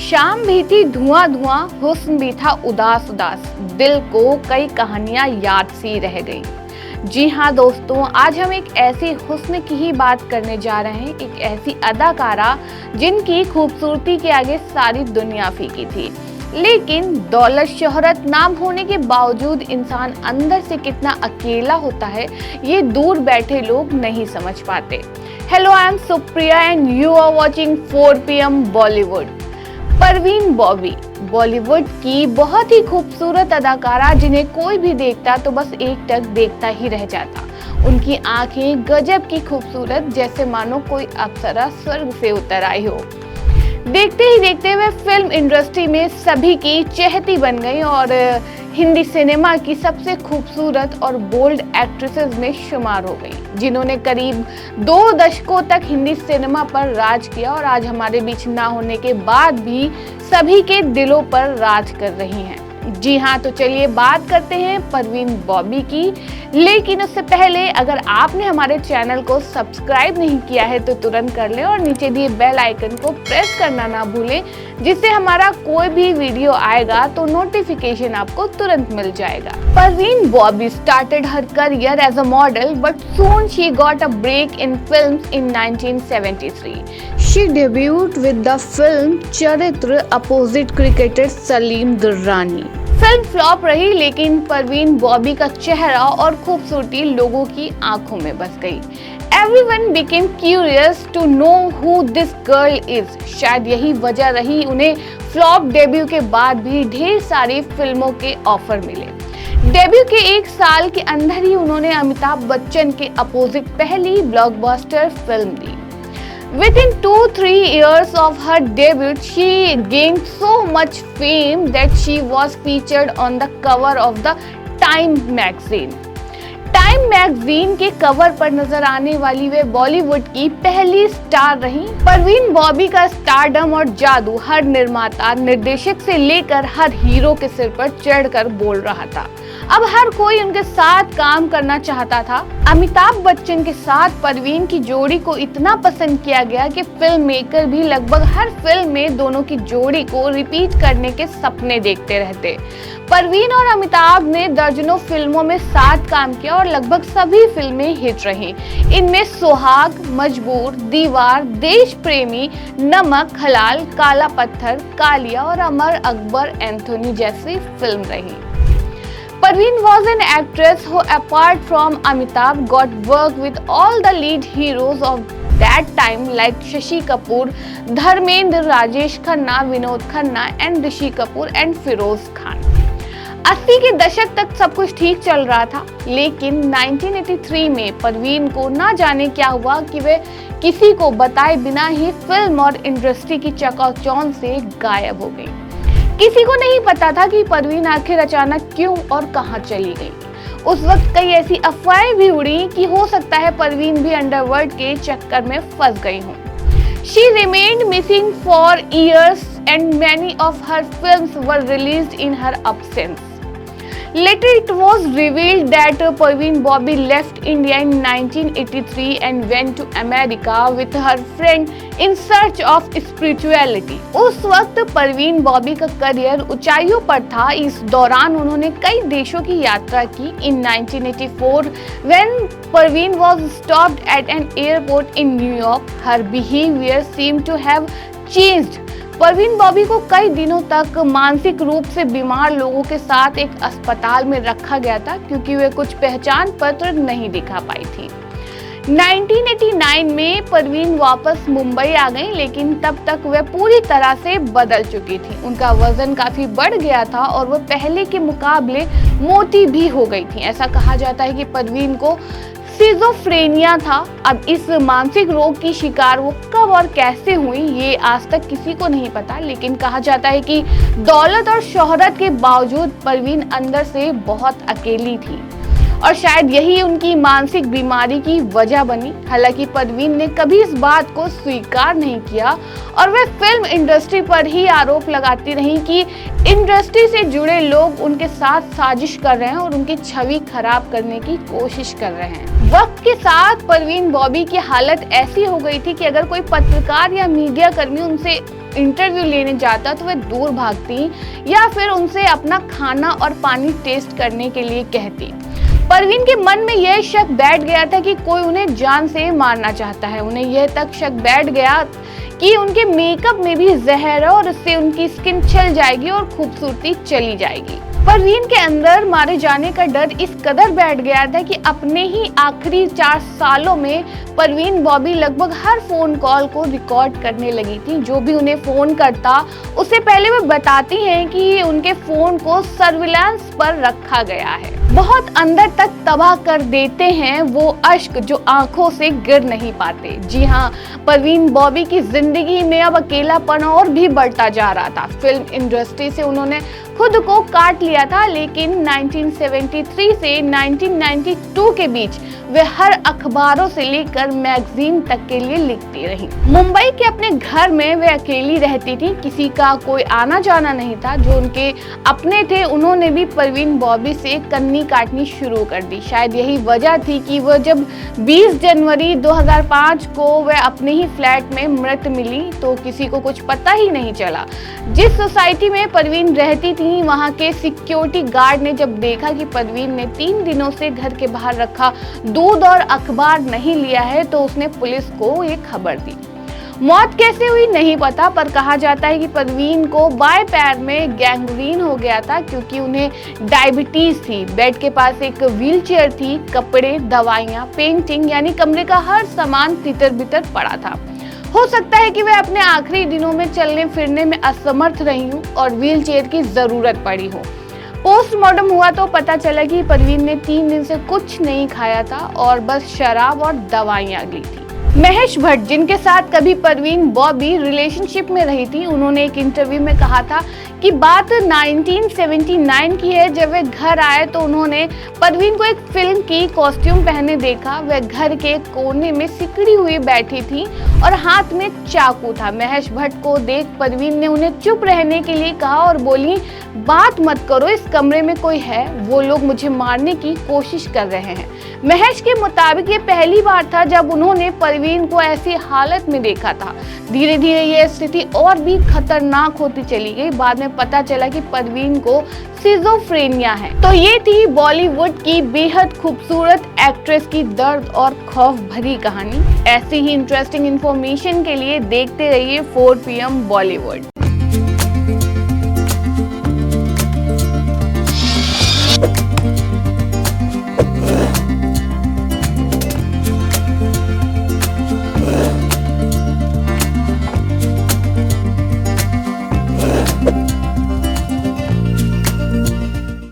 शाम भी थी धुआं धुआं, हुस्न भी था उदास उदास, दिल को कई कहानियां याद सी रह गई। जी हाँ दोस्तों, आज हम एक ऐसी हुस्न की ही बात करने जा रहे हैं, एक ऐसी अदाकारा जिनकी खूबसूरती के आगे सारी दुनिया फीकी थी। लेकिन दौलत शोहरत नाम होने के बावजूद इंसान अंदर से कितना अकेला होता है, ये दूर बैठे लोग नहीं समझ पाते। Hello, I am Supriya and you are watching 4 PM Bollywood. Parveen Babi Bollywood की बहुत ही खूबसूरत अदाकारा, जिन्हें कोई भी देखता तो बस एक टक देखता ही रह जाता। उनकी आंखें गजब की खूबसूरत, जैसे मानो कोई अप्सरा स्वर्ग से उतर आई हो। देखते ही देखते वे फिल्म इंडस्ट्री में सभी की चहेती बन गई और हिंदी सिनेमा की सबसे खूबसूरत और बोल्ड एक्ट्रेसेस में शुमार हो गई, जिन्होंने करीब 2 दशकों तक हिंदी सिनेमा पर राज किया और आज हमारे बीच ना होने के बाद भी सभी के दिलों पर राज कर रही हैं। जी हाँ, तो चलिए बात करते हैं परवीन बॉबी की। लेकिन उससे पहले अगर आपने हमारे चैनल को सब्सक्राइब नहीं किया है तो तुरंत कर लें और नीचे दिए बेल आइकन को प्रेस करना ना भूलें, जिससे हमारा कोई भी वीडियो आएगा तो नोटिफिकेशन आपको तुरंत मिल जाएगा। Parveen Bobby started her career as a model, but soon she got a break in films in 1973. She debuted with the film चरित्र opposite cricketer Salim Durrani. Film flop रही, लेकिन परवीन बॉबी का चेहरा और खूबसूरती लोगों की आंखों में बस गई। Everyone became curious to know who this girl is। शायद यही वजह रही उन्हें फ्लॉप डेब्यू के बाद भी ढेर सारी फिल्मों के ऑफर मिले। डेब्यू के 1 साल के अंदर ही उन्होंने अमिताभ बच्चन के अपोजिट पहली blockbuster film the. Within 2-3 years of her debut, she gained so much fame that she was featured on the cover of the Time magazine. Time magazine के कवर पर नजर आने वाली वे बॉलीवुड की पहली स्टार रहीं। परवीन बॉबी का स्टारडम और जादू हर निर्माता, निर्देशक से लेकर हर हीरो के सिर पर चढ़कर बोल रहा था। अब हर कोई उनके साथ काम करना चाहता था। अमिताभ बच्चन के साथ परवीन की जोड़ी को इतना पसंद किया गया कि फिल्म मेकर भी लगभग हर फिल्म में दोनों की जोड़ी को रिपीट करने के सपने देखते रहते। परवीन और अमिताभ ने दर्जनों फिल्मों में साथ काम किया और लगभग सभी फिल्में हिट रहीं। इनमें सुहाग, मजबूर, दीवार, देश प्रेमी, नमक हलाल, काला पत्थर, कालिया और अमर अकबर एंथोनी जैसी फिल्म रही। Parveen was an actress who, apart from Amitabh, got work with all the lead heroes of that time like Shashi Kapoor, Dharmendra, Rajesh Khanna, Vinod Khanna and Rishi Kapoor and Feroz Khan। 80 के दशक तक सब कुछ ठीक चल रहा था, लेकिन 1983 में परवीन को ना जाने क्या हुआ कि वे किसी को बताए बिना ही फिल्म और इंडस्ट्री की चकाचौंध से गायब हो गई। किसी को नहीं पता था कि परवीन आखिर अचानक क्यों और कहां चली गई। उस वक्त कई ऐसी अफवाहें भी उड़ी कि हो सकता है परवीन भी अंडरवर्ल्ड के चक्कर में फंस गई हों। She remained missing for years and many of her films were released in her absence. Later it was revealed that Parveen Bobby left India in 1983 and went to America with her friend in search of spirituality। उस वक्त परवीन बॉबी का career ऊंचाइयों पर था। इस दौरान उन्होंने कई देशों की यात्रा की। In 1984, when Parveen was stopped at an airport in New York, her behavior seemed to have changed। Parveen Bobby को कई दिनों तक मानसिक रूप से बीमार लोगों के साथ एक अस्पताल में रखा गया था, क्योंकि वे कुछ पहचान पत्र नहीं दिखा पाई थी। 1989 में परवीन वापस मुंबई आ गई, लेकिन तब तक वे पूरी तरह से बदल चुकी थी। उनका वजन काफी बढ़ गया था और वह पहले के मुकाबले मोटी भी हो गई थी। ऐसा कहा जाता है कि परवीन को सिजोफ्रेनिया था। अब इस मानसिक रोग की शिकार वो कब और कैसे हुई, ये आज तक किसी को नहीं पता, लेकिन कहा जाता है कि दौलत और शोहरत के बावजूद परवीन अंदर से बहुत अकेली थी और शायद यही उनकी मानसिक बीमारी की वजह बनी। हालांकि परवीन ने कभी इस बात को स्वीकार नहीं किया और वे फिल्म इंडस्ट्री पर ही आरोप लगाती रही कि इंडस्ट्री से जुड़े लोग उनके साथ साजिश कर रहे हैं और उनकी छवि खराब करने की कोशिश कर रहे हैं। वक्त के साथ परवीन बॉबी की हालत ऐसी हो गई थी कि अगर कोई पत्रकार या मीडिया कर्मी उनसे इंटरव्यू लेने जाता तो वे दूर भागती या फिर उनसे अपना खाना और पानी टेस्ट करने के लिए कहती। परवीन के मन में यह शक बैठ गया था कि कोई उन्हें जान से मारना चाहता है। उन्हें यह तक शक बैठ गया कि उनके मेकअप में भी जहर है और उससे उनकी स्किन छल जाएगी और खूबसूरती चली जाएगी। परवीन के अंदर मारे जाने का डर इस कदर बैठ गया था कि अपने ही आखिरी 4 सालों में परवीन बॉबी लगभग हर फोन कॉल को रिकॉर्ड करने लगी थी। जो भी उन्हें फोन करता उससे पहले वे बताती हैं कि उनके फोन को सर्विलांस पर रखा गया है। बहुत अंदर तक तबाह कर देते हैं वो अश्क जो आंखों से गिर नहीं पाते। जी हाँ, परवीन बॉबी की जिंदगी में अब अकेलापन और भी बढ़ता जा रहा था। फिल्म इंडस्ट्री से उन्होंने खुद को काट लिया था, लेकिन 1973 से 1992 के बीच वे हर अखबारों से लेकर मैगजीन तक के लिए लिखती रही। मुंबई के अपने घर में वे अकेली रहती थी, किसी का कोई आना जाना नहीं था। जो उनके अपने थे उन्होंने भी परवीन बॉबी से कन्नी काटनी शुरू कर दी। शायद यही वजह थी कि वह जब 20 जनवरी 2005 को वह अपने ही फ्लैट में मृत मिली तो किसी को कुछ पता ही नहीं चला। जिस सोसाइटी में परवीन रहती थी वहां के सिक्योरिटी गार्ड ने जब देखा कि परवीन ने 3 दिनों से घर के बाहर रखा दूध और अखबार नहीं लिया है तो उसने पुलिस को ये खबर दी। मौत कैसे हुई नहीं पता, पर कहा जाता है कि परवीन को बाएं पैर में गैंग्रीन हो गया था क्योंकि उन्हें डायबिटीज थी। बेड के पास एक व्हीलचेयर थी, कपड़े, दवाइयां, पेंटिंग यानी कमरे का हर सामान तितर बितर पड़ा था। हो सकता है कि वह अपने आखिरी दिनों में चलने फिरने में असमर्थ रही हूँ और व्हीलचेयर की जरूरत पड़ी हो। पोस्टमार्टम हुआ तो पता चला कि परवीन ने 3 दिन से कुछ नहीं खाया था और बस शराब और दवाइयां ली थी। महेश भट्ट, जिनके साथ कभी परवीन बॉबी रिलेशनशिप में रही थी, उन्होंने एक इंटरव्यू में कहा था कि बात 1979 की है। जब वे घर आए तो उन्होंने परवीन को एक फिल्म की कॉस्ट्यूम पहने देखा। वह घर के कोने में सिकड़ी हुई बैठी थी और हाथ में चाकू था। महेश भट्ट को देख परवीन ने उन्हें चुप रहने के लिए कहा और बोली, बात मत करो, इस कमरे में कोई है, वो लोग मुझे मारने की कोशिश कर रहे हैं। महेश के मुताबिक ये पहली बार था जब उन्होंने परवीन को ऐसी हालत में देखा था। धीरे धीरे यह स्थिति और भी खतरनाक होती चली गई। बाद में पता चला कि परवीन को सिजोफ्रेनिया है। तो ये थी बॉलीवुड की बेहद खूबसूरत एक्ट्रेस की दर्द और खौफ भरी कहानी। ऐसी ही इंटरेस्टिंग इंफॉर्मेशन के लिए देखते रहिए 4 PM बॉलीवुड।